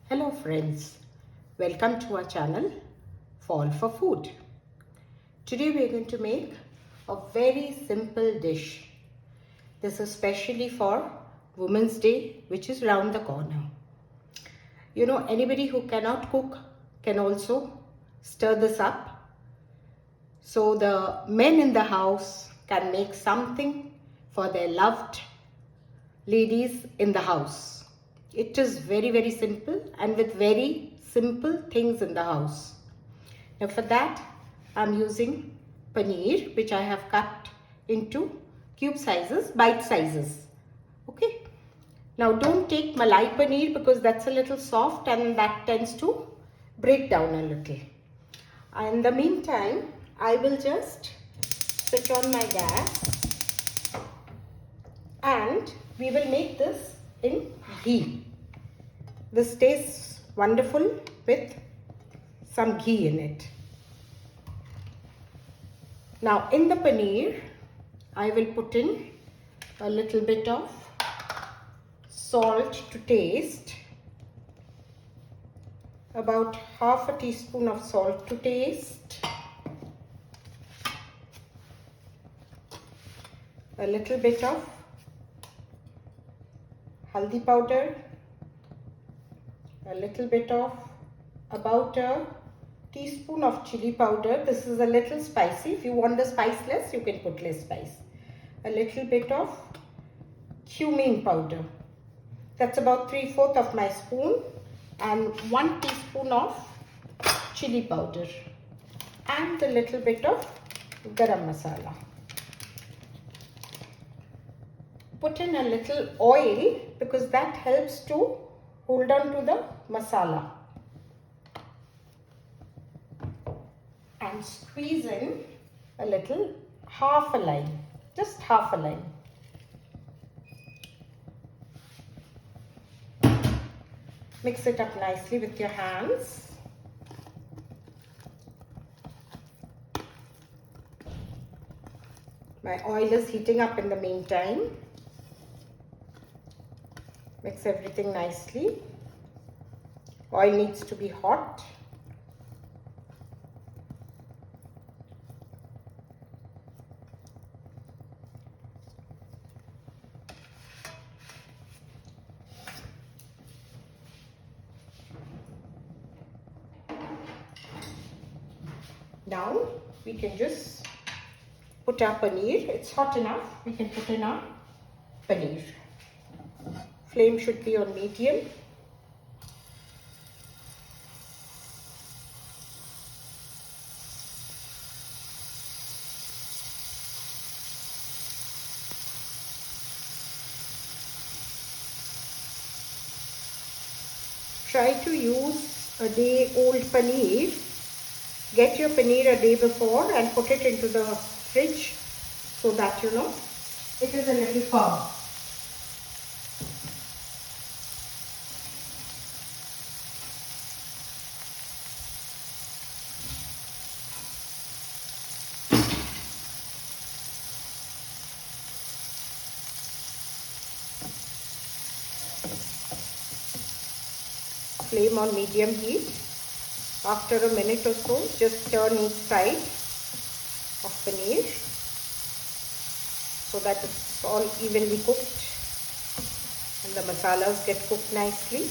Hello friends, welcome to our channel Fall for Food. Today we are going to make a very simple dish. This is specially for Women's Day, which is round the corner. You know, anybody who cannot cook can also stir this up. So the men in the house can make something for their loved ladies in the house. It is very simple and with very simple things in the house. Now for that I am using paneer, which I have cut into cube sizes, bite sizes. Okay. Now don't take malai paneer because that's a little soft and that tends to break down a little. In the meantime, I will just switch on my gas and we will make this in ghee. This tastes wonderful with some ghee in it. Now in the paneer, I will put in a little bit of salt to taste, about half a teaspoon of salt to taste, a little bit of haldi powder, a little bit of about a teaspoon of chili powder. This is a little spicy. If you want the spice less, you can put less spice. A little bit of cumin powder. That's about 3/4 of my spoon, and 1 teaspoon of chili powder and a little bit of garam masala. Put in a little oil because that helps to hold on to the masala, and squeeze in a little, half a line, just half a line. Mix it up nicely with your hands. My oil is heating up in the meantime. Mix everything nicely. Oil needs to be hot. Now we can just put our paneer. It's hot enough. We can put in our paneer. Flame should be on medium. Try to use a day old paneer. Get your paneer a day before and put it into the fridge so that it is a little firm. Flame on medium heat. After a minute or so, just turn each side of paneer so that it's all evenly cooked and the masalas get cooked nicely.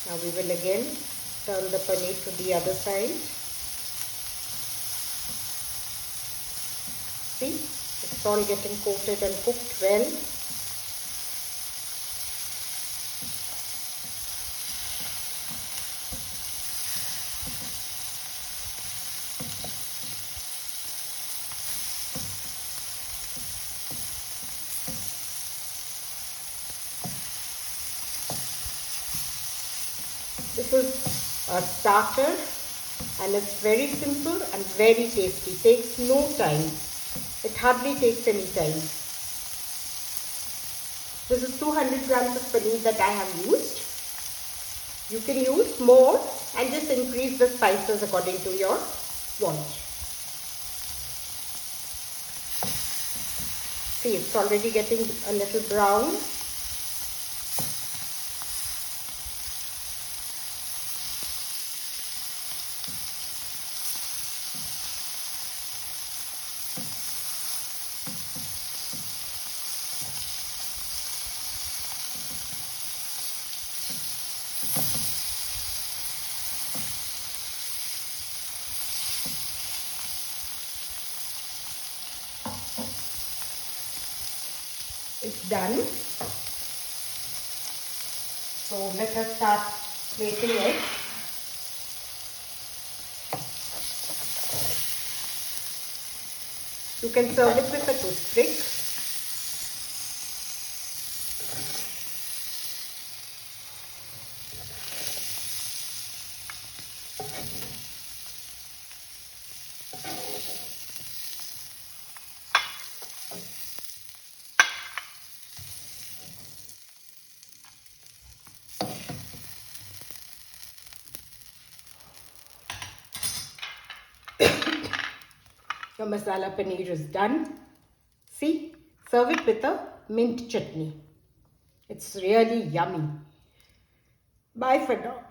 Now we will again turn the paneer to the other side. See, it's all getting coated and cooked well. This is a starter and it's very simple and very tasty. Takes no time. It hardly takes any time. This is 200 grams of paneer that I have used. You can use more and just increase the spices according to your want. See, it's already getting a little brown. It's done. So let us start plating it. You can serve it with a toothpick. Your masala paneer is done. See, serve it with a mint chutney. It's really yummy. Bye for now.